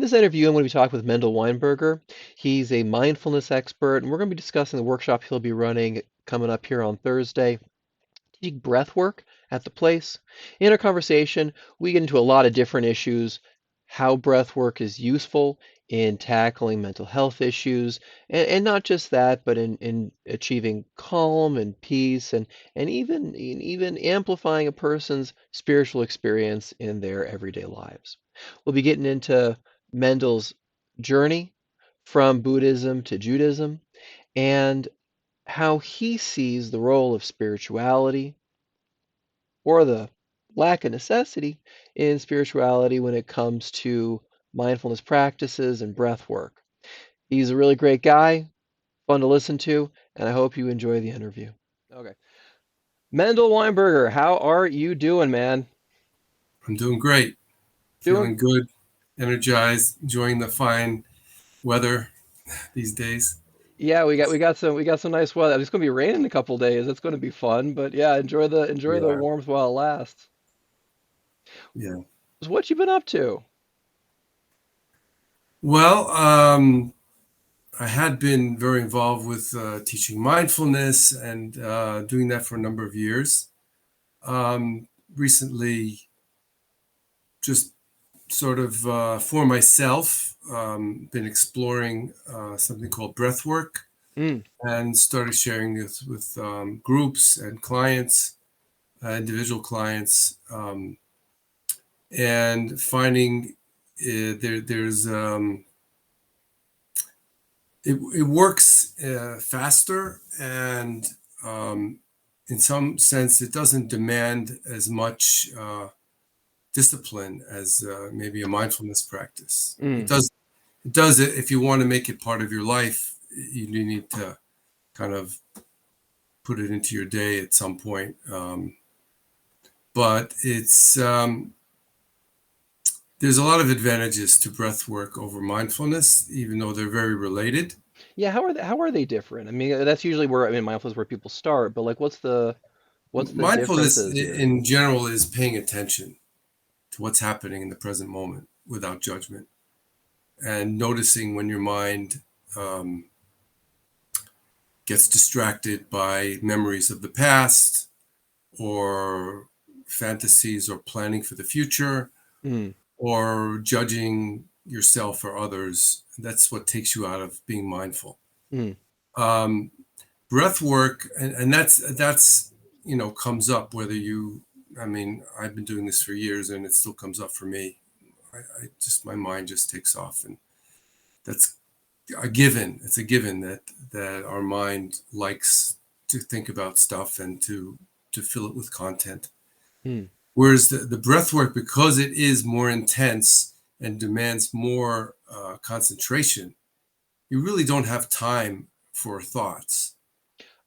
this interview, I'm going to be talking with Mendel Weinberger. He's a mindfulness expert, and we're going to be discussing the workshop he'll be running coming up here on Thursday. Teach breath work at the place. In our conversation, we get into a lot of different issues, how breath work is useful in tackling mental health issues, and not just that, but in achieving calm and peace and even amplifying a person's spiritual experience in their everyday lives. We'll be getting into Mendel's journey from Buddhism to Judaism and how he sees the role of spirituality or the lack of necessity in spirituality when it comes to mindfulness practices and breath work. He's a really great guy, fun to listen to, and I hope you enjoy the interview. Okay. Mendel Weinberger, how are you doing, man? I'm doing great, Doing? feeling good, energized, enjoying the fine weather these days. Yeah, we got some nice weather. It's going to be raining in a couple days. It's going to be fun, but yeah, enjoy the Yeah, warmth while it lasts. yeah. So what you been up to? Well, I had been very involved with teaching mindfulness and doing that for a number of years. Recently, just sort of for myself, been exploring something called breath work Mm, and started sharing this with groups and clients, individual clients. And finding there's it works faster and in some sense it doesn't demand as much discipline as maybe a mindfulness practice. mm. It does it if you want to make it part of your life. You need to kind of put it into your day at some point. But it's there's a lot of advantages to breath work over mindfulness, even though they're very related. Yeah, how are they different? I mean, that's usually where I mean mindfulness is where people start, but like what's the Mindfulness differences here? in general is paying attention to what's happening in the present moment without judgment and noticing when your mind um, gets distracted by memories of the past or fantasies or planning for the future Mm, or judging yourself or others. That's what takes you out of being mindful. mm. Um, Breath work, and that's comes up whether you. I mean, I've been doing this for years, and it still comes up for me. I just my mind just takes off, and that's a given. It's a given that our mind likes to think about stuff and to fill it with content. Mm. Whereas the breath work, because it is more intense and demands more concentration, you really don't have time for thoughts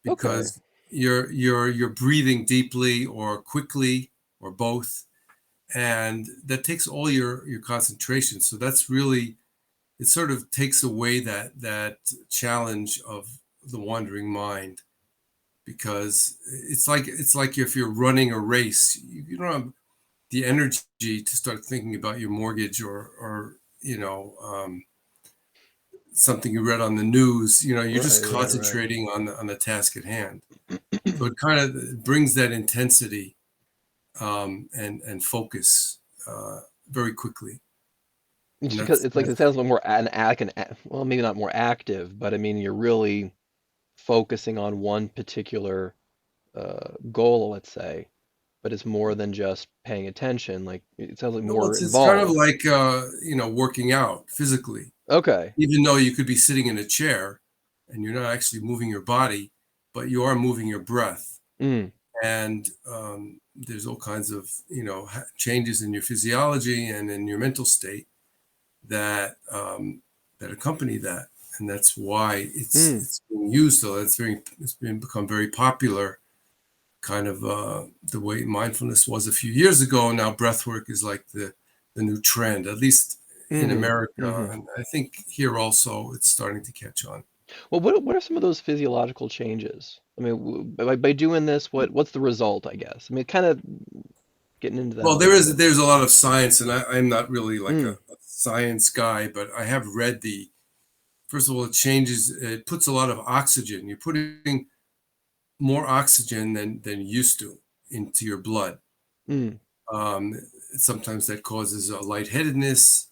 Okay. because you're breathing deeply or quickly or both, and that takes all your concentration. So that's really it. Sort of takes away that challenge of the wandering mind because it's like if you're running a race, you don't have the energy to start thinking about your mortgage or something you read on the news. You're just Right, right, right. concentrating on the task at hand. So it kind of brings that intensity and focus very quickly, Just and because that's it's like it that's sounds a little more well, maybe not more active, but I mean you're really focusing on one particular goal, let's say, but it's more than just paying attention. Like it sounds like well, more it's kind of involved. like working out physically, Okay. even though you could be sitting in a chair and you're not actually moving your body, but you are moving your breath. Mm, And there's all kinds of changes in your physiology and in your mental state that accompany that, and that's why mm. it's being used. So it's been become very popular. Kind of the way mindfulness was a few years ago. Now breathwork is like the new trend, at least in Mm-hmm. America, Mm-hmm. and I think here also it's starting to catch on. Well, what are some of those physiological changes? I mean, by doing this, what's the result, I guess? I mean, kind of getting into that a Well, little bit. there's a lot of science, and I'm not really like a, Mm, a science guy, but I have read the. First of all, it puts a lot of oxygen. You're putting more oxygen than you used to into your blood. Mm, Um, Sometimes that causes a lightheadedness,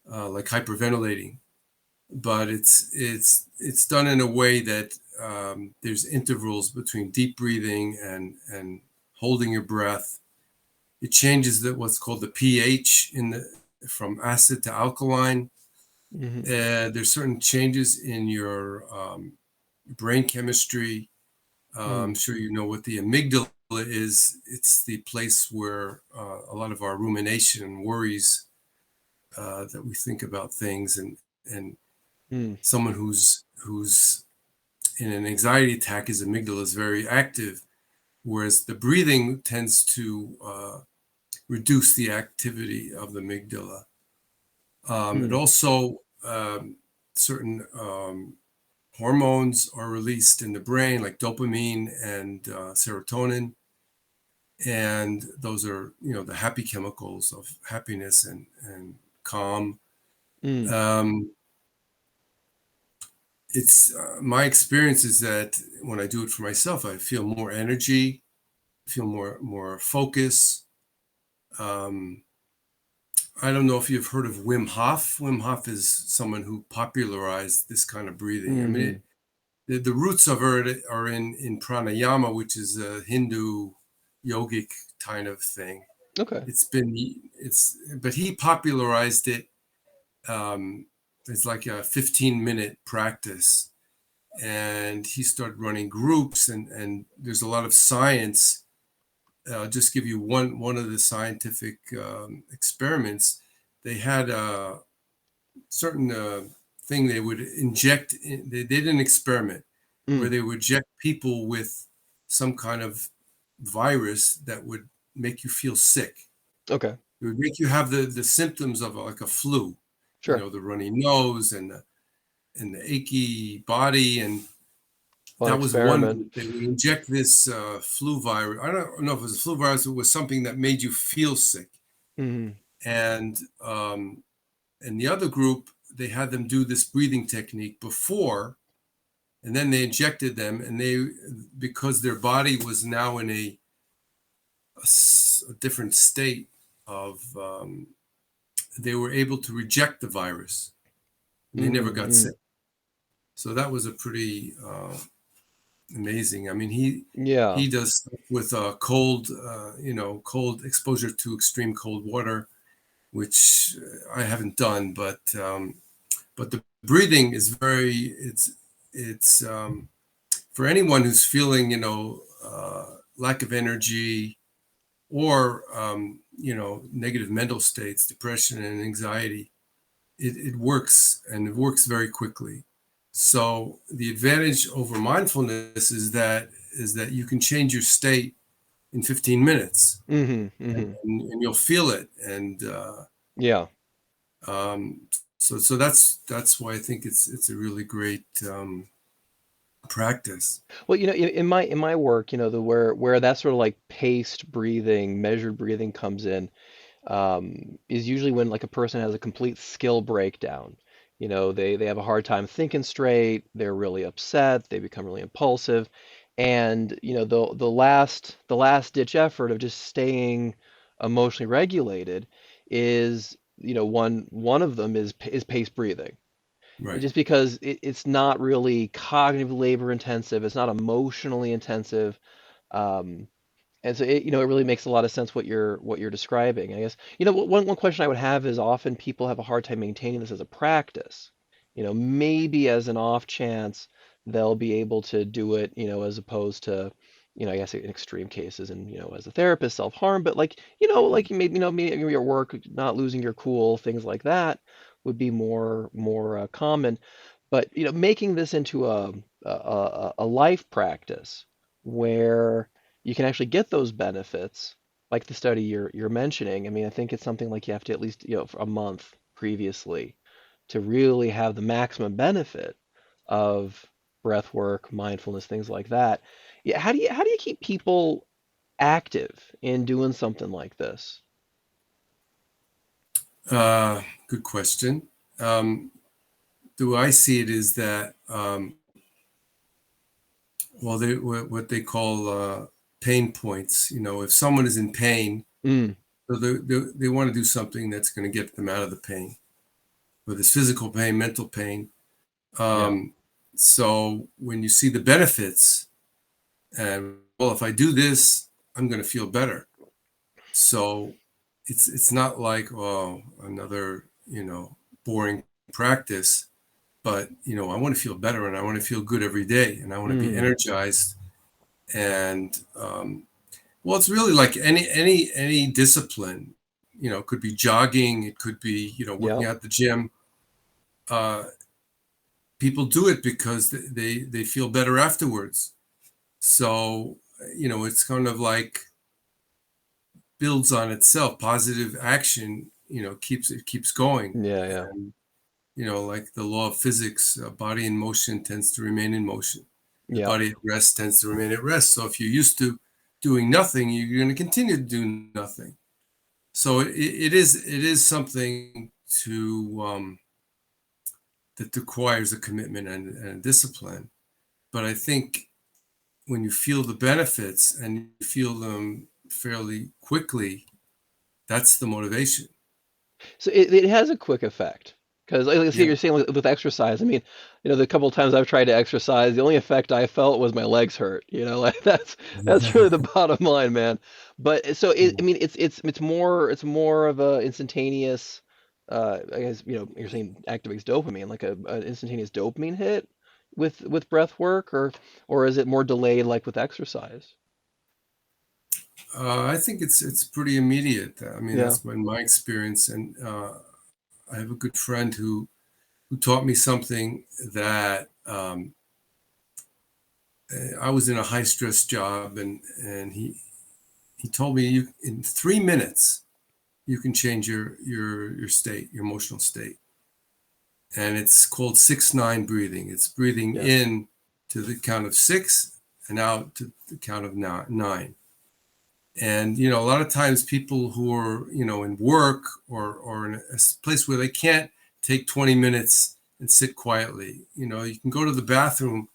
like hyperventilating. But it's done in a way that there's intervals between deep breathing and holding your breath. It changes what's called the pH in the from acid to alkaline. hmm There's certain changes in your brain chemistry. I'm mm, sure you know what the amygdala is. It's the place where a lot of our rumination and worries, that we think about things, and mm, someone who's in an anxiety attack, his amygdala is very active, whereas the breathing tends to reduce the activity of the amygdala. It mm, also certain hormones are released in the brain, like dopamine and serotonin, and those are the happy chemicals of happiness and calm. mm, Um, it's My experience is that when I do it for myself, I feel more energy, feel more focus. Um, I don't know if you've heard of Wim Hof. Wim Hof is someone who popularized this kind of breathing. I mean, hmm the roots of it are in pranayama, which is a Hindu yogic kind of thing. Okay. It's but he popularized it. Um, it's like a 15-minute practice, and he started running groups, and there's a lot of science. I'll just give you one of the scientific experiments. They had a certain thing they would inject. They did an experiment where Mm, they would inject people with some kind of virus that would make you feel sick. okay. It would make you have the symptoms of like a flu, Sure. the runny nose and the achy body, and Fun that was one experiment. group. They would inject this flu virus. I don't know if it was a flu virus. It was something that made you feel sick. hmm And and the other group, they had them do this breathing technique before, and then they injected them, and they because their body was now in a different state of, they were able to reject the virus, and they never got mm sick. So that was a pretty amazing. I mean, Yeah. he does stuff with cold exposure to extreme cold water, which I haven't done, but the breathing is it's for anyone who's feeling lack of energy or negative mental states, depression and anxiety. It works, and it works very quickly. So the advantage over mindfulness is that you can change your state in 15 minutes, hmm and you'll feel it. And Yeah. so that's why I think it's a really great practice. Well, in my work, the where that sort of like paced breathing, measured breathing comes in, is usually when like a person has a complete skill breakdown. They have a hard time thinking straight, they're really upset, they become really impulsive, and the last ditch effort of just staying emotionally regulated is, one of them is paced breathing. Right. Just because it's not really cognitive labor intensive, it's not emotionally intensive. Um, and so it really makes a lot of sense what you're describing. I guess one question I would have is often people have a hard time maintaining this as a practice. Maybe as an off chance they'll be able to do it, as opposed to, I guess in extreme cases and as a therapist self-harm, but like maybe your work, not losing your cool, things like that would be more common. But making this into a life practice where you can actually get those benefits, like the study you're mentioning. I mean, I think it's something like you have to at least, for a month previously to really have the maximum benefit of breath work, mindfulness, things like that. Yeah, how do you keep people active in doing something like this? Good question. The way I see it is that, well, what they call pain points. If someone is in pain, Mm, so they want to do something that's going to get them out of the pain, whether it's physical pain, mental pain. yeah. So when you see the benefits, and well, if I do this, I'm going to feel better. So it's not like, oh, another boring practice, but I want to feel better, and I want to feel good every day, and I want to be Mm, energized. And well, it's really like any discipline. It could be jogging, it could be yeah. working out at the gym. Uh, People do it because they feel better afterwards. So it's kind of like builds on itself. Positive action, keeps going. Yeah, yeah. And like the law of physics, body in motion tends to remain in motion. The Yeah. body at rest tends to remain at rest. So if you're used to doing nothing, you're going to continue to do nothing. So it is something to that requires a commitment and a discipline. But I think when you feel the benefits and you feel them fairly quickly, that's the motivation. So it has a quick effect because, like I see, Yeah. you're saying with exercise. I mean, the couple of times I've tried to exercise, the only effect I felt was my legs hurt. Like that's really the bottom line, man. But so I mean, it's more of a instantaneous. I guess you're saying activates dopamine, like an instantaneous dopamine hit with breath work, or is it more delayed, like with exercise? I think it's pretty immediate. I mean, Yeah. that's been my experience, and I have a good friend who taught me something that I was in a high stress job, and he told me you in 3 minutes you can change your state, your emotional state, and it's called 6-9 breathing. It's breathing Yeah. in to the count of six and out to the count of nine. And a lot of times people who are in work or in a place where they can't take 20 minutes and sit quietly, you can go to the bathroom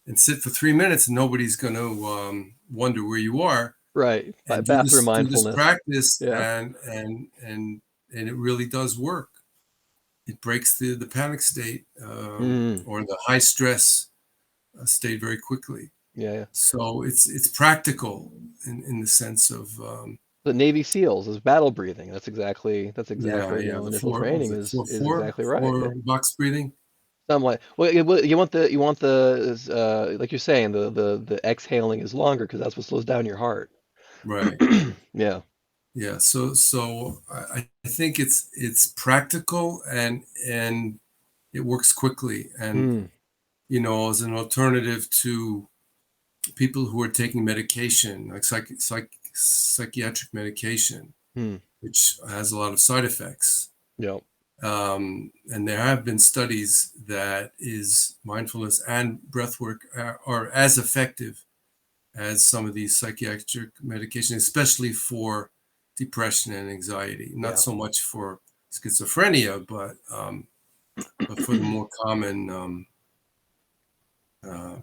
and sit for 3 minutes and nobody's going to wonder where you are, Right. and do Bathroom this mindfulness. practice, Yeah. and it really does work. It breaks the panic state, Mm. or the high stress state very quickly. Yeah, yeah. So it's practical in the sense of The Navy SEALs is battle breathing. That's yeah, exactly, yeah, the initial four, what was training it, is four is four exactly right. Yeah. four box breathing. Something like, well, you want the like you're saying, the exhaling is longer because that's what slows down your heart. Right. Yeah. Yeah. So I think it's practical, and it works quickly, and Hmm. as an alternative to people who are taking medication, like psychiatric medication, Hmm. which has a lot of side effects. Yep. And there have been studies that is mindfulness and breath work are as effective as some of these psychiatric medications, especially for depression and anxiety. Not Yeah. so much for schizophrenia, but for the more common uh,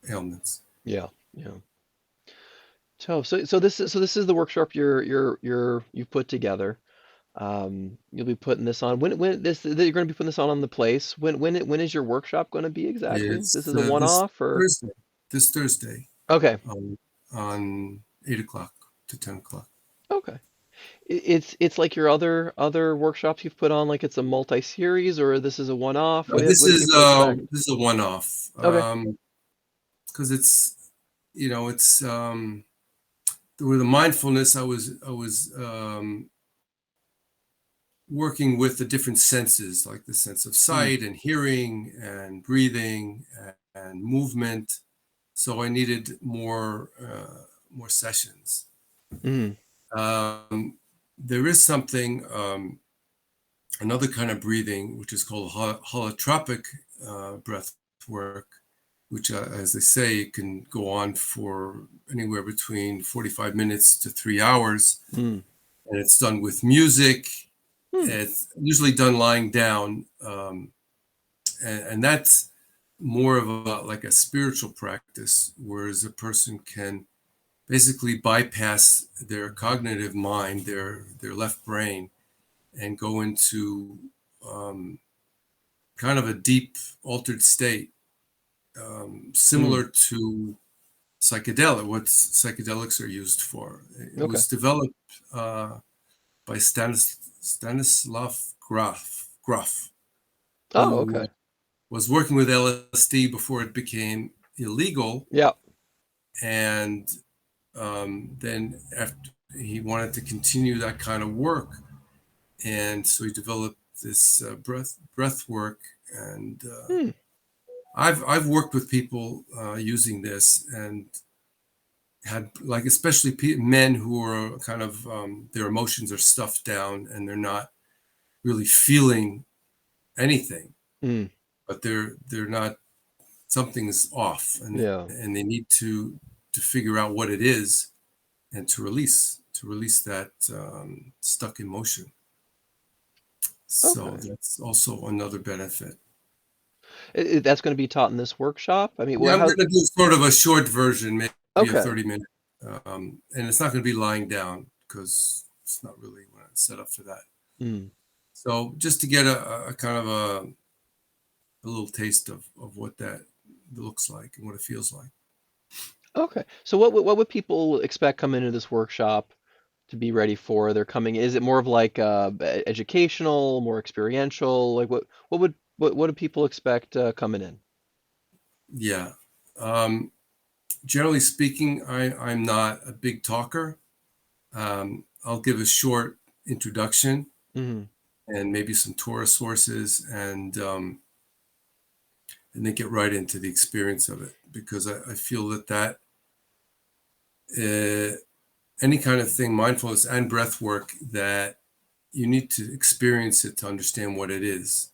ailments. Yeah. Yeah. So this is the workshop you've put together. You'll be putting this on you're going to be putting this on the place. When is your workshop going to be exactly? This It's is a this one-off or? Thursday, this Thursday, Okay. on 8 o'clock to 10 o'clock. Okay. It's like your other workshops you've put on, like it's a multi-series, or this is a one-off. What do, This what do is people expect? this is a one-off, Okay. because it's with the mindfulness. I was working with the different senses, like the sense of Mm, sight and hearing and breathing and movement. So I needed more sessions. mm, Um, there is something, another kind of breathing, which is called holotropic breath work, which, as they say, can go on for anywhere between 45 minutes to 3 hours. mm. And it's done with music, Hmm. It's usually done lying down, and that's more of a like a spiritual practice, whereas a person can basically bypass their cognitive mind, their left brain, and go into um, kind of a deep altered state, Hmm. similar to psychedelic, what psychedelics are used for. It Okay. was developed by Stanislav Grof, Oh, who okay. was working with LSD before it became illegal, Yeah. and then after he wanted to continue that kind of work, and so he developed this breath work, and Hmm. I've worked with people using this, and had like especially men who are kind of their emotions are stuffed down and they're not really feeling anything, Hmm. but they're not, something's off, Yeah. and they need to figure out what it is and to release that stuck emotion. So Okay. that's also another benefit. That's going to be taught in this workshop. I mean, Yeah, well, I'm how? going to do sort of a short version, maybe a Okay. 30-minute, and it's not going to be lying down because it's not really set up for that. Hmm. So just to get a kind of a little taste of what that looks like and what it feels like. Okay. So what would people expect coming into this workshop to be ready for? They're coming. Is it more of like educational, more experiential? Like what do people expect coming in? Yeah. Um, Generally speaking, I'm not a big talker. I'll give a short introduction Hmm. and maybe some Torah sources, and then get right into the experience of it, because I feel that uh, any kind of thing, mindfulness and breath work, that you need to experience it to understand what it is,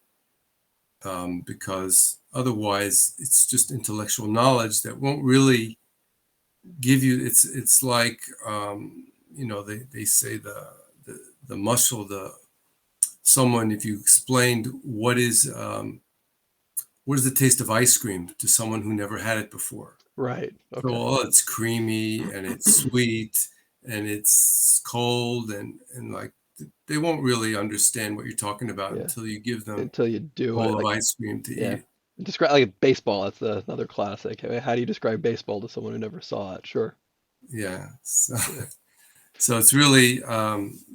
because otherwise it's just intellectual knowledge that won't really give you. It's like they say the muscle, the someone, if you explained what is the taste of ice cream to someone who never had it before. Right. So, Okay. oh, it's creamy and it's sweet and it's cold, and like they won't really understand what you're talking about Yeah. until you give them Until you a do it, bowl of like ice cream to yeah. eat. Describe like baseball. That's another classic. I mean, how do you describe baseball to someone who never saw it? Sure. Yeah. So, Yeah. so it's really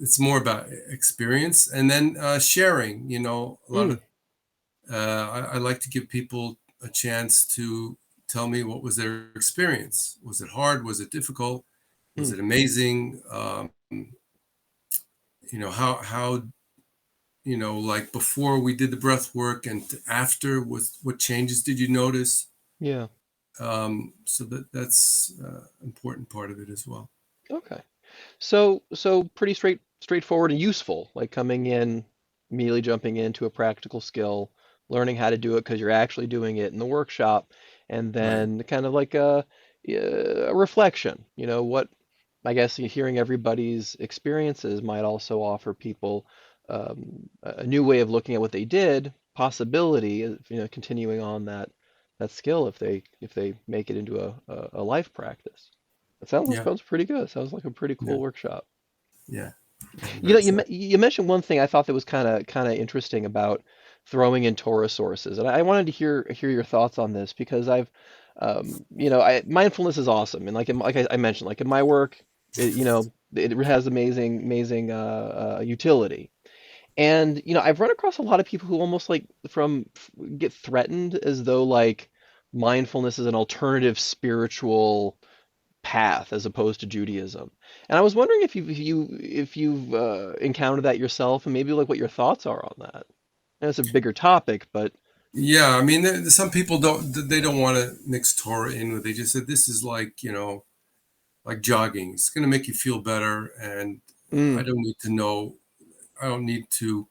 it's more about experience, and then sharing. A lot Mm. of I like to give people a chance to tell me what was their experience. Was it hard? Was it difficult? Was Mm. it amazing? How like before we did the breath work and after, was what changes did you notice? Yeah. So that's important part of it as well. Okay. So pretty straightforward and useful, like coming in, immediately jumping into a practical skill, learning how to do it because you're actually doing it in the workshop, and Right. then kind of like a reflection. What I guess hearing everybody's experiences might also offer people a new way of looking at what they did, possibility of, continuing on that skill if they make it into a life practice. It Yeah. sounds pretty good. Sounds like a pretty Yeah. cool workshop. Yeah. I'm You very know, you me- excited. you mentioned one thing I thought that was kind of interesting about throwing in Torah sources, and I wanted to hear your thoughts on this because mindfulness is awesome, and like I mentioned, like in my work, it has amazing utility, and I've run across a lot of people who almost like get threatened as though like mindfulness is an alternative spiritual path as opposed to Judaism. And I was wondering if you've encountered that yourself, and maybe like what your thoughts are on that. And it's a bigger topic, but Yeah, I mean, some people don't want to mix Torah in with. They just said this is like like jogging. It's going to make you feel better, and I mm, don't need to know. I don't need to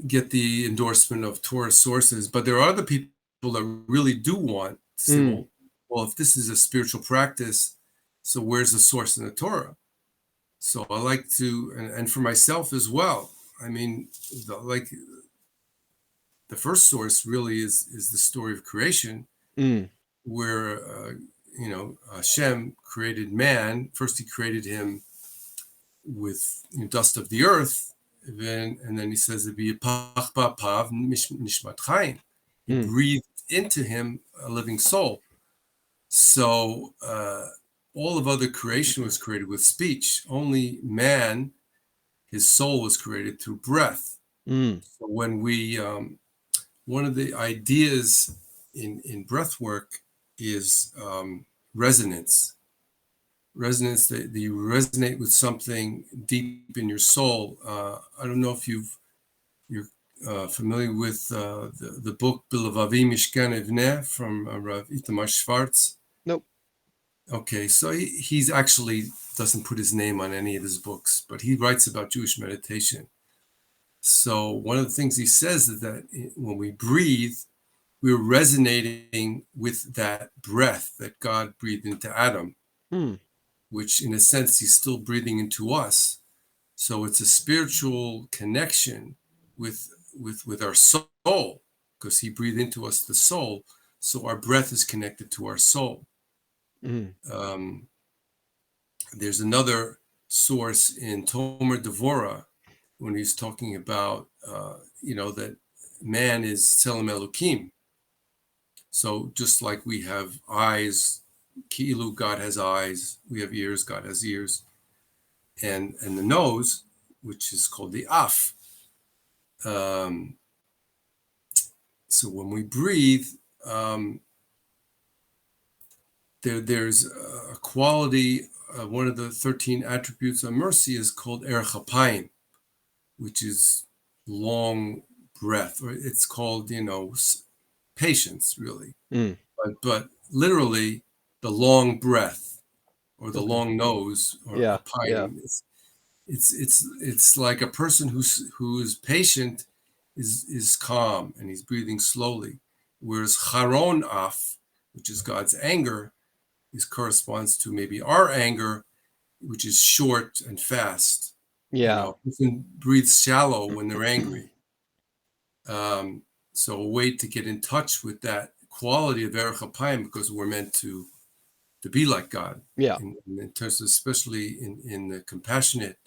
get the endorsement of Torah sources. But there are other people that really do want to say, mm, well, if this is a spiritual practice, so where's the source in the Torah? So I like to, and for myself as well. I mean, like the first source really is the story of creation, Mm, where Hashem created man. First, he created him with dust of the earth, and then he says it be pach pav nishmat chaim. He mm, breathed into him a living soul. So all of other creation was created with speech. Only man, his soul was created through breath. mm, So when we one of the ideas in breath work is resonance. Resonance, that you resonate with something deep in your soul. I don't know if you're familiar with the book Bilavavi Mishkan Evneh from Rav Itamar Schwartz. nope. Okay, so he's actually doesn't put his name on any of his books, but he writes about Jewish meditation. So one of the things he says is that when we breathe, we're resonating with that breath that God breathed into Adam, Mm, which in a sense he's still breathing into us. So it's a spiritual connection with with our soul, because he breathed into us the soul. So our breath is connected to our soul. mm, Um, there's another source in Tomer Devora when he's talking about that man is Tselem Elokim. So just like we have eyes, Ki'ilu, God has eyes, we have ears, God has ears, and the nose, which is called the Af. Um, so when we breathe, um, there's a quality. One of the 13 attributes of mercy is called Er Chapayim, which is long breath, or it's called, patience, really. mm. But literally, the long breath or the Okay. long nose or Yeah, yeah, apayim. It's like a person who's patient is calm and he's breathing slowly, whereas charon af, which is God's anger, is corresponds to maybe our anger, which is short and fast. yeah. A person breathes shallow when they're angry. Um, so a way to get in touch with that quality of erech apayim, because we're meant to be like God Yeah. in terms of, especially in the compassionate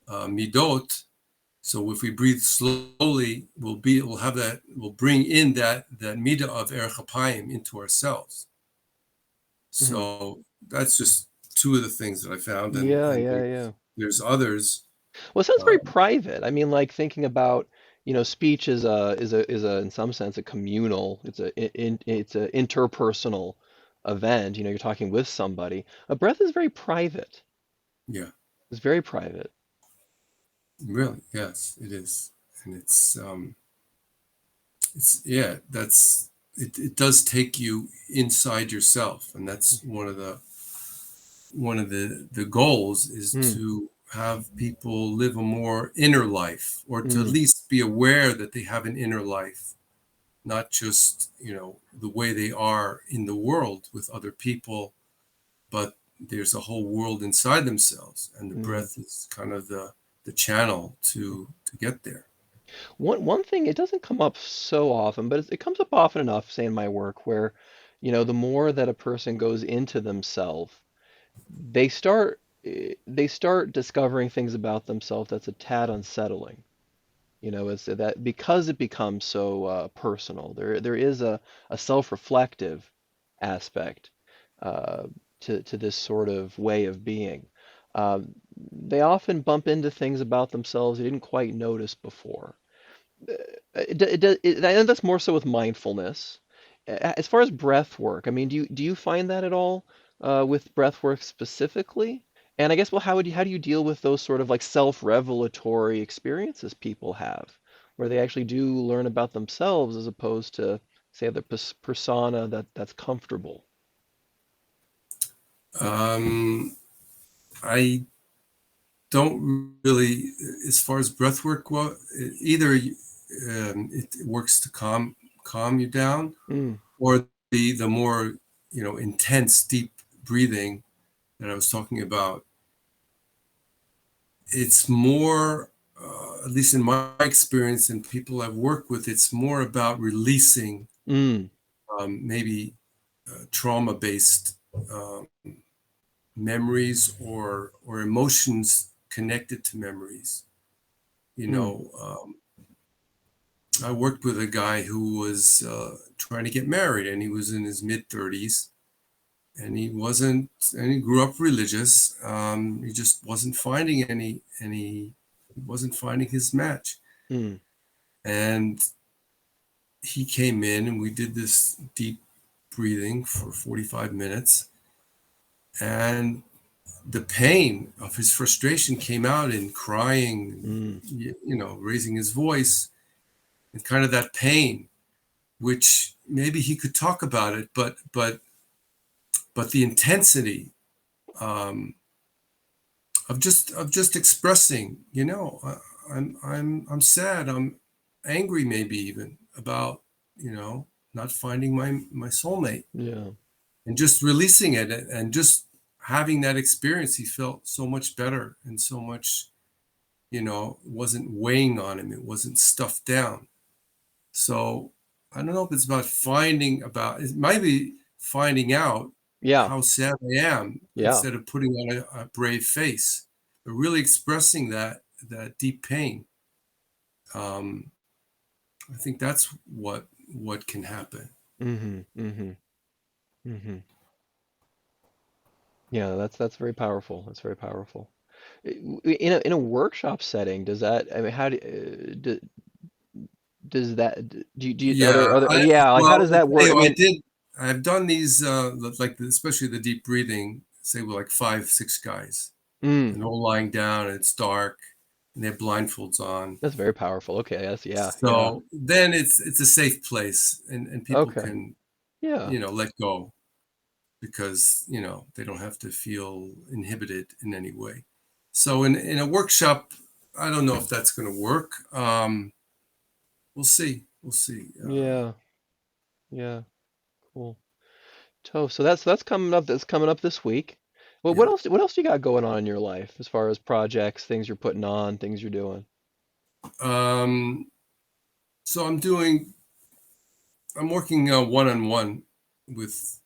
midot. So if we breathe slowly, we'll bring in that midah of erech apayim into ourselves. Hmm. So that's just two of the things that I found, Yeah, and yeah, yeah. there's others. Well, it sounds Uh, very private. I mean, like thinking about, speech is a in some sense a communal. It's a interpersonal event. You're talking with somebody. A breath is very private. yeah, It's very private. really, yes, it is, and it's yeah, that's it does take you inside yourself, and that's one of the goals is Mm, to have people live a more inner life, or to at mm, least be aware that they have an inner life, not just the way they are in the world with other people, but there's a whole world inside themselves, and the mm. breath is kind of the channel to get there. One thing, it doesn't come up so often, but it comes up often enough, say in my work, where, the more that a person goes into themselves, they start discovering things about themselves that's a tad unsettling. It's that because it becomes so personal, there is a self-reflective aspect uh, to this sort of way of being. Um, they often bump into things about themselves they didn't quite notice before. And that's more so with mindfulness. As far as breath work, I mean, do you find that at all with breath work specifically? And I guess, well, how do you deal with those sort of like self-revelatory experiences people have, where they actually do learn about themselves as opposed to, say, the persona that's comfortable? I don't really, as far as breath work, well, either it works to calm you down, Mm, or the more intense deep breathing that I was talking about it's more, at least in my experience and people I've worked with, it's more about releasing Mm, maybe trauma-based um, memories or emotions connected to memories. You mm, know, I worked with a guy who was trying to get married, and he was in his mid 30s, and he wasn't, and he grew up religious. He just wasn't finding he wasn't finding his match, mm, and he came in, and we did this deep breathing for 45 minutes, and the pain of his frustration came out in crying, mm, raising his voice, and kind of that pain, which maybe he could talk about it, but the intensity um, of just expressing, I'm sad, I'm angry, maybe even about not finding my soulmate, yeah. and just releasing it and just having that experience. He felt so much better, and so much, wasn't weighing on him. It wasn't stuffed down. So I don't know if it's it might be finding out Yeah. how sad I am Yeah. instead of putting on a brave face, but really expressing that deep pain. Um, I think that's what can happen. Mm-hmm. Mm-hmm. Mm-hmm. Yeah, that's very powerful. That's very powerful. In a workshop setting, does that, I mean, how does that, do you, are Yeah, there yeah, like how well, does I that tell work? I you, mean, I've done these, like especially the deep breathing, say with like 5, 6 guys, mm, and they're all lying down, and it's dark, and they have blindfolds on. that's very powerful. Okay, that's, yeah, yeah. So then it's a safe place, and people Okay. can, Yeah. let go, because, they don't have to feel inhibited in any way. So in a workshop, I don't know if that's going to work. We'll see. We'll see. Yeah. Yeah. Cool. So that's coming up. That's coming up this week. Well, Yeah. what else you got going on in your life as far as projects, things you're putting on, things you're doing? Um, so I'm working one-on-one with,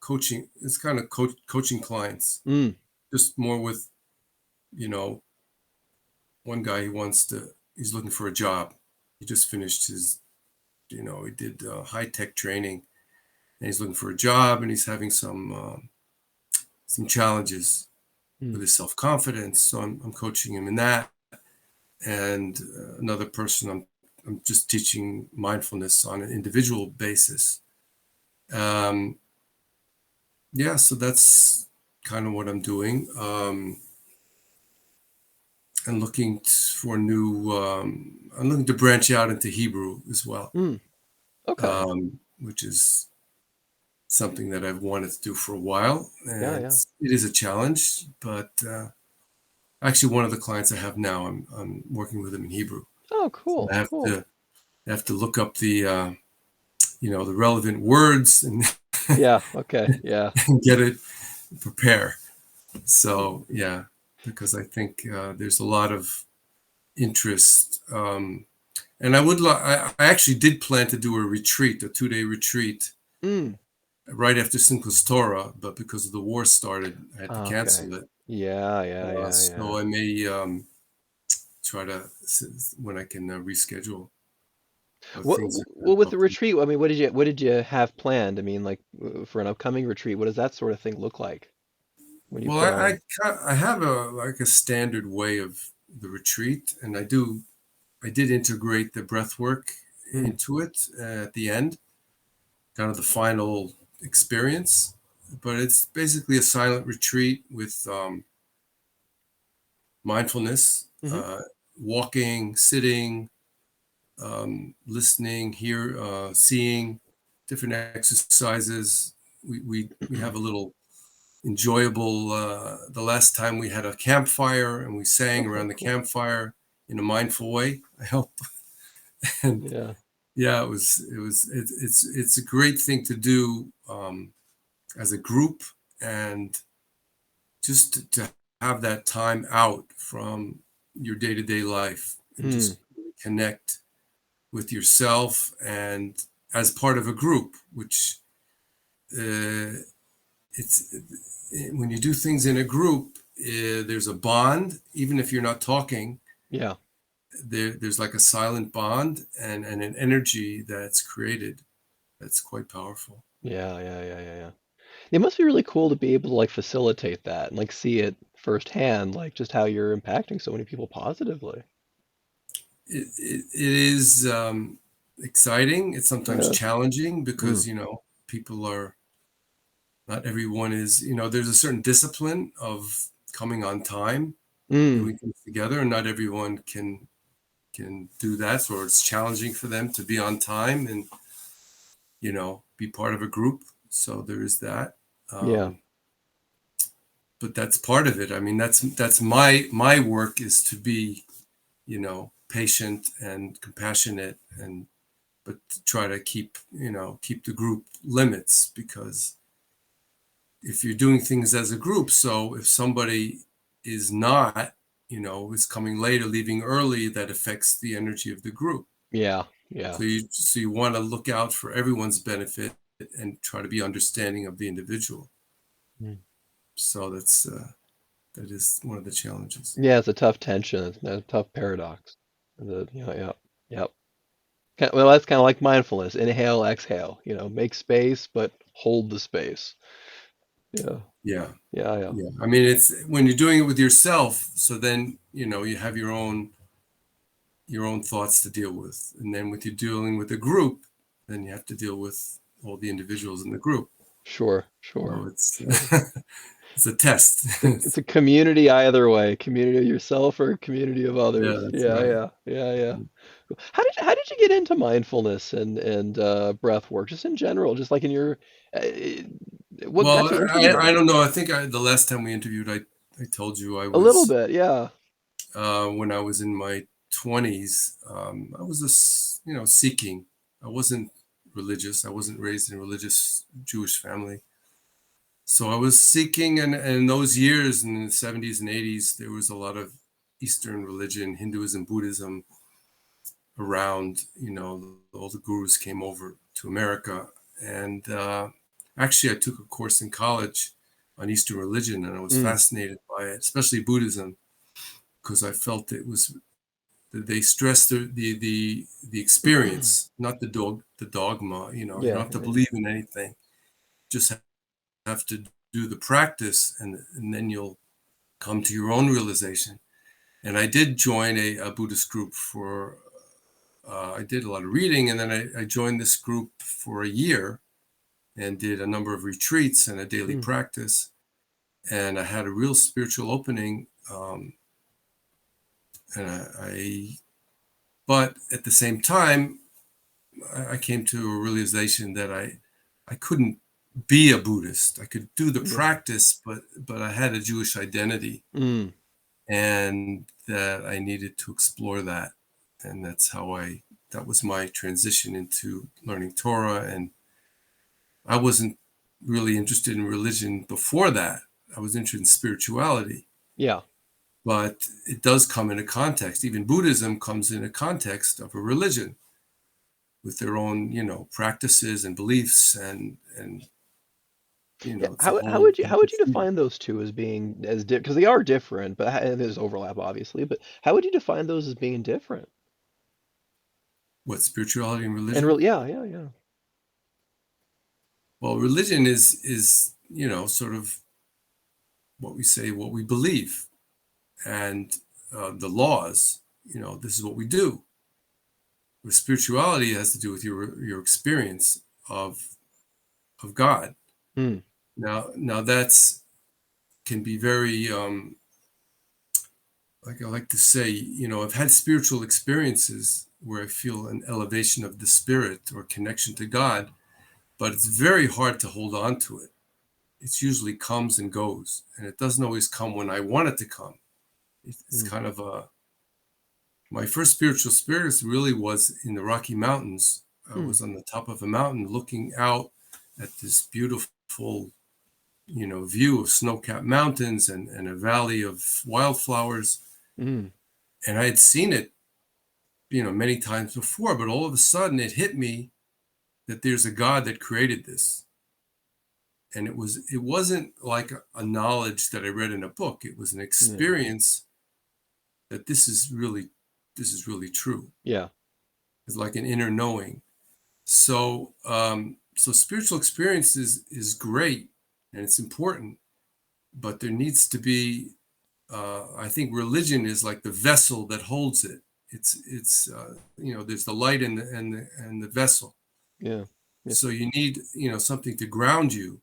coaching. It's kind of coaching clients, Mm. just more with, you know, one guy, he's looking for a job. He just finished he did high tech training, and he's looking for a job, and he's having some challenges with Mm. his self confidence. So I'm coaching him in that, and another person, I'm just teaching mindfulness on an individual basis. Um, yeah, so that's kind of what I'm doing, and for new. I'm looking to branch out into Hebrew as well, Mm. Okay. which is something that I've wanted to do for a while, Yeah. and Yeah. it is a challenge. But actually, one of the clients I have now, I'm working with them in Hebrew. Oh, So cool. Cool. I have to look up the relevant words, and, Yeah. Okay. Yeah. and get it prepare. So yeah, because I think there's a lot of interest, and I actually did plan to do a 2-day retreat Mm. right after Simchas Torah, but because of the war started, I had to Okay. cancel it. Yeah. Yeah. Yeah. Yeah. So I may try to, when I can reschedule, but What, things are kind well, of with the bumpy. retreat, I mean, what did you have planned? I mean, like for an upcoming retreat, what does that sort of thing look like when you Well, put on? I have a standard way of the retreat, and I did integrate the breath work Mm. into it at the end, kind of the final experience. But it's basically a silent retreat with mindfulness, Mm-hmm. walking, sitting, listening, seeing different exercises. We have a little enjoyable. The last time we had a campfire, and we sang Okay. around the Cool. campfire in a mindful way. I hope. And Yeah. yeah, it's a great thing to do as a group, and just to have that time out from your day-to-day life and Mm. just connect with yourself and as part of a group, which it's when you do things in a group, there's a bond, even if you're not talking. Yeah. There's like a silent bond and an energy that's created that's quite powerful. Yeah, yeah, yeah, yeah, yeah. It must be really cool to be able to like facilitate that and like see it firsthand, like just how you're impacting so many people positively. It is exciting. It's sometimes Yeah. challenging Mm. because people are not everyone is there's a certain discipline of coming on time, Mm. doing things together, and not everyone can do that. So it's challenging for them to be on time and be part of a group. So there is that. Yeah. Um, but that's part of it. I mean, that's my work is to be patient and compassionate and but to try to keep the group limits, because if you're doing things as a group, so if somebody is not is coming late or leaving early, that affects the energy of the group. Yeah. Yeah. So you want to look out for everyone's benefit and try to be understanding of the individual. Mm. So that is one of the challenges. Yeah, it's a tough tension. It's a tough paradox. Yeah. Yep. Well, that's kind of like mindfulness. Inhale, exhale. Make space, but hold the space. Yeah. Yeah. Yeah. Yeah. Yeah, I mean, it's when you're doing it with yourself, so then you have your own thoughts to deal with, and then with you dealing with a group, then you have to deal with all the individuals in the group. Sure. Sure. So it's Sure. it's a test. It's a community either way. Community of yourself or a community of Yeah, others. that's Yeah. right. Yeah. Yeah. Yeah. How did you get into mindfulness and breath work, just in general, just like in your uh, what Well, got you into the I don't medical? know. I think the last time we interviewed, I told you I A little was, bit, yeah. when I was in my 20s. I was seeking. I wasn't religious. I wasn't raised in a religious Jewish family. So I was seeking, and in those years, in the 70s and 80s, there was a lot of Eastern religion, Hinduism, Buddhism around. All the gurus came over to America. And actually, I took a course in college on Eastern religion, and I was Mm, fascinated by it, especially Buddhism, because I felt it was that they stressed the experience, not the dogma. You don't yeah, have to yeah, yeah. believe in anything; just have to do the practice, and then you'll come to your own realization. And I did join a Buddhist group for, I did a lot of reading, and then I joined this group for a year and did a number of retreats and a daily Mm, practice. And I had a real spiritual opening. And but at the same time, I came to a realization that I couldn't be a Buddhist. I could do the yeah. practice, but I had a Jewish identity, Mm, and that I needed to explore that. And that was my transition into learning Torah. And I wasn't really interested in religion before that. I was interested in spirituality, yeah. but it does come in a context. Even Buddhism comes in a context of a religion with their own, practices and beliefs, and Yeah. it's a How whole would you how would you define those two as being as because they are different, but and there's overlap obviously, but how would you define those as being different? what spirituality and And religion. really, yeah, yeah, yeah. Well, religion is sort of what we say, what we believe, and the laws. This is what we do. With spirituality, it has to do with your experience of God. Mm, Now that's can be very, like I like to say, I've had spiritual experiences where I feel an elevation of the spirit or connection to God, but it's very hard to hold on to it. It usually comes and goes, and it doesn't always come when I want it to come. It's mm, kind of my first spiritual experience really was in the Rocky Mountains. I mm, was on the top of a mountain looking out at this beautiful view of snow-capped mountains and a valley of wildflowers. Mm. And I had seen it, many times before, but all of a sudden it hit me that there's a God that created this. And it wasn't like a knowledge that I read in a book. It was an Yeah. experience that this is really true. Yeah. It's like an inner knowing. So spiritual experience is great and it's important, but there needs to be. I think religion is like the vessel that holds it. It's there's the light and the vessel. Yeah. Yeah. So you need something to ground you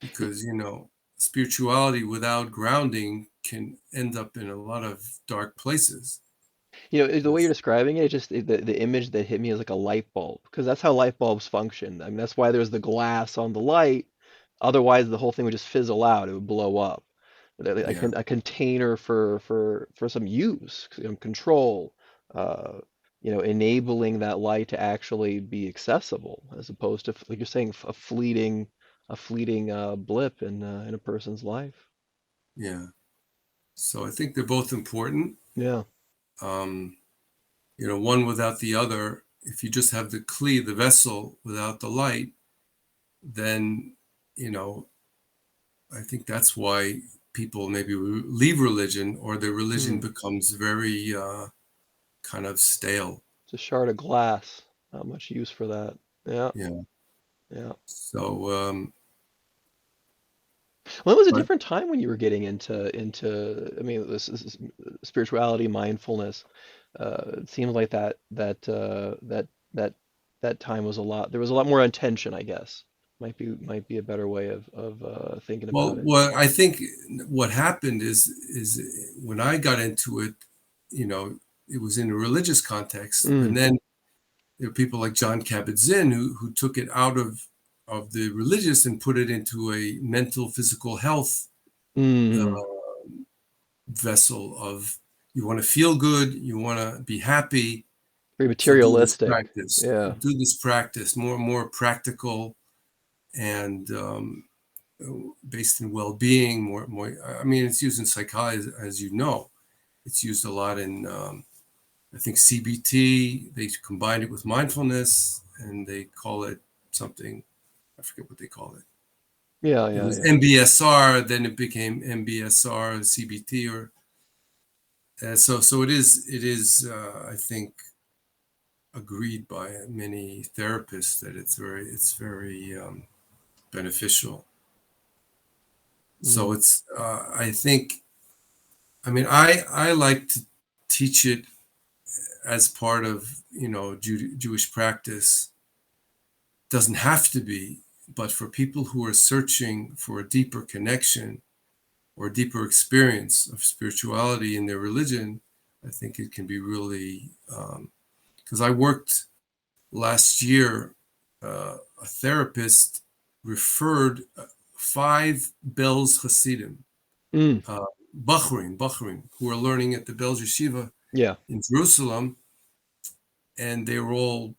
because spirituality without grounding can end up in a lot of dark places. The way you're describing it, the image that hit me is like a light bulb, because that's how light bulbs function. I mean, that's why there's the glass on the light. Otherwise, the whole thing would just fizzle out. It would blow up. Yeah, A container for some use, control, uh, enabling that light to actually be accessible, as opposed to, like you're saying, a fleeting blip in a person's life. yeah. So I think they're both important. Yeah. Um, one without the other. If you just have the kli, the vessel, without the light, then you know I think that's why people maybe leave religion or their religion Hmm. becomes very kind of stale. It's a shard of glass. Not much use for that. Yeah. Yeah. Yeah. So, Well, it was a but different time when you were getting I mean, this spirituality, mindfulness. It seems like that time was there was a lot more intention, I guess. Might be a better way of thinking about it. what I think what happened is when I got into it, you know, it was in a religious context, Mm, and then there are people like John Kabat-Zinn who took it out of the religious and put it into a mental physical health mm, uh, vessel of you want to feel good, you want to be happy, very so do this materialistic. practice, Yeah. more and more practical and based in well-being, more. I mean, it's used in psychology, as you know. It's used a lot in, I think, CBT. They combine it with mindfulness, and they call it something. I forget what they call it. Yeah. It Yeah. was Yeah. MBSR, then it became MBSR, CBT, or so. It is. I think agreed by many therapists that it's very beneficial. So Mm, it's I think I mean I like to teach it as part of Jewish practice. Doesn't have to be, but for people who are searching for a deeper connection or a deeper experience of spirituality in their religion, I think it can be really because I worked last year. A therapist referred five Belz Hasidim, mm, uh, Bachrim, who are learning at the Belz Yeshiva yeah. in Jerusalem, and they all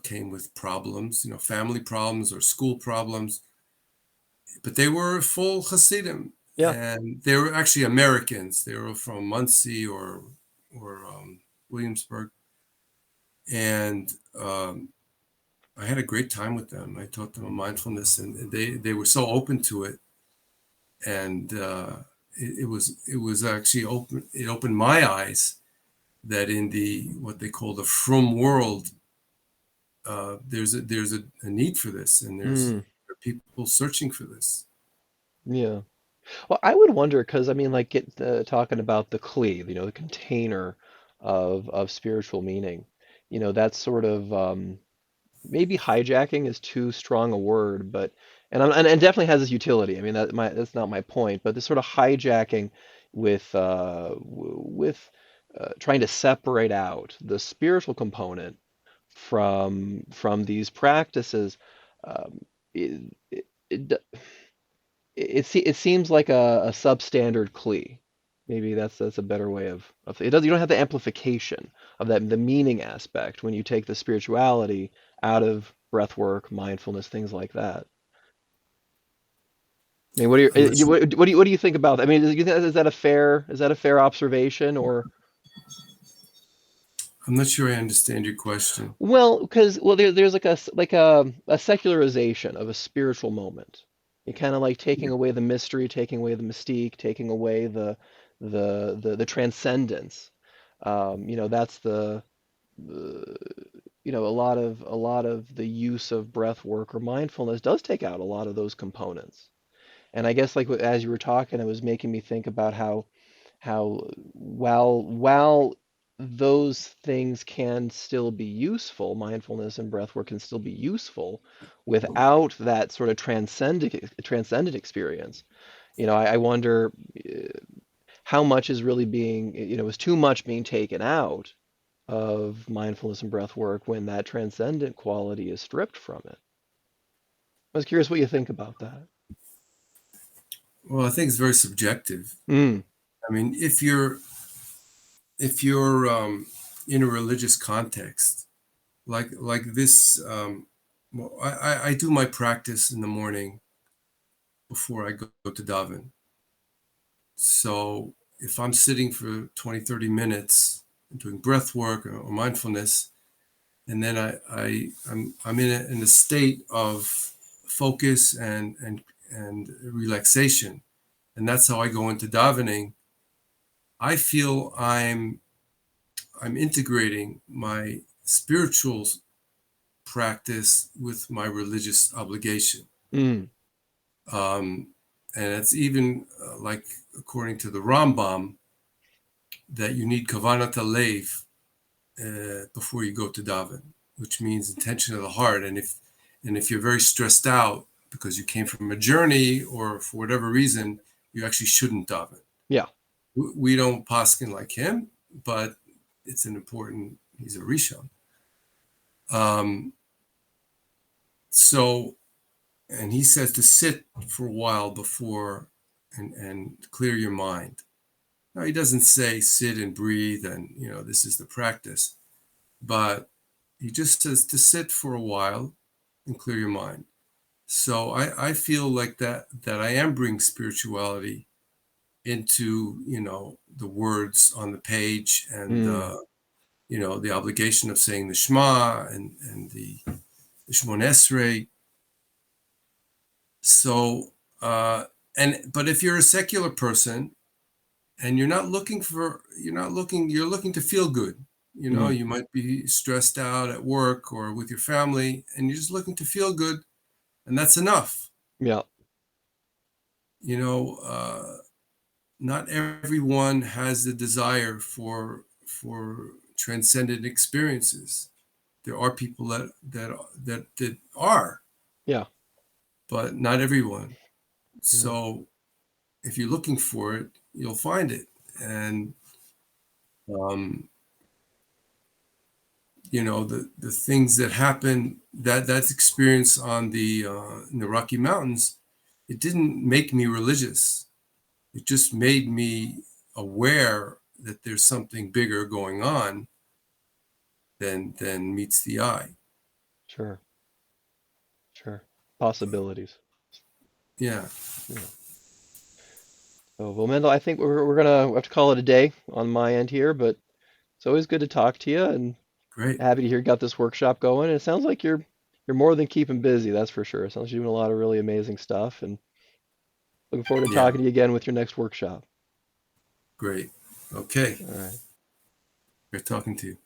came with problems, family problems or school problems, but they were full Hasidim, Yeah. and they were actually Americans. They were from Muncie or Williamsburg, and I had a great time with them. I taught them mindfulness, and they were so open to it, and it was actually open. It opened my eyes that in the what they call the frum world, there's a need for this, and Mm, there are people searching for this. yeah. Well, I would wonder because I mean, like, talking about the cleave, the container of spiritual meaning. That's sort of maybe hijacking is too strong a word, but and definitely has its utility. I mean, that's not my point, but this sort of hijacking with trying to separate out the spiritual component from these practices. Um, it, it, it seems like a substandard Klee. Maybe that's a better way of it does you don't have the amplification of the meaning aspect when you take the spirituality out of breath work, mindfulness, things like that. I mean, what do I'm not you sure. what do you think about that? I mean, is that a fair observation or I'm not sure I understand your question. well, because there's like a secularization of a spiritual moment. You kind of like taking away the mystery, taking away the mystique, taking away the transcendence. That's the a lot of the use of breath work or mindfulness does take out a lot of those components. And I guess like as you were talking, it was making me think about how while those things can still be useful, mindfulness and breath work can still be useful without that sort of transcendent experience. I wonder how much is really being, is too much being taken out of mindfulness and breath work when that transcendent quality is stripped from it. I was curious what you think about that. Well, I think it's very subjective. Mm, I mean, if you're in a religious context, like this, well, I do my practice in the morning before I go to daven. So if I'm sitting for 20, 30 minutes doing breath work or mindfulness, and then I'm in a state of focus and relaxation, and that's how I go into davening. I feel I'm integrating my spiritual practice with my religious obligation. mm, Um, and it's even like according to the Rambam that you need kavanat alev before you go to daven, which means intention of the heart. And if you're very stressed out because you came from a journey or for whatever reason, you actually shouldn't daven. yeah. We don't paskin like him, but it's an important. He's a rishon. Um, so, and he says to sit for a while before and clear your mind. Now he doesn't say sit and breathe and this is the practice, but he just says to sit for a while and clear your mind. So I feel like that I am bringing spirituality into the words on the page and Mm, the obligation of saying the Shema and the Shemon Esrei. So but if you're a secular person and you're looking to feel good. mm, You might be stressed out at work or with your family, and you're just looking to feel good, and that's enough. yeah. You know, uh, Not everyone has the desire for transcendent experiences. There are people that are, Yeah. but not everyone. Yeah. So if you're looking for it, you'll find it, and um, the things that happen that's experience on the in the Rocky Mountains. It didn't make me religious. It just made me aware that there's something bigger going on than meets the eye. Sure. Sure. Possibilities. Yeah, Yeah. So, well, Mendel, I think we're gonna have to call it a day on my end here, but it's always good to talk to you, and great. happy to hear you got this workshop going. And it sounds like you're more than keeping busy, that's for sure. It sounds like you're doing a lot of really amazing stuff, and looking forward to Yeah, talking to you again with your next workshop. great. Okay, All right. great talking to you.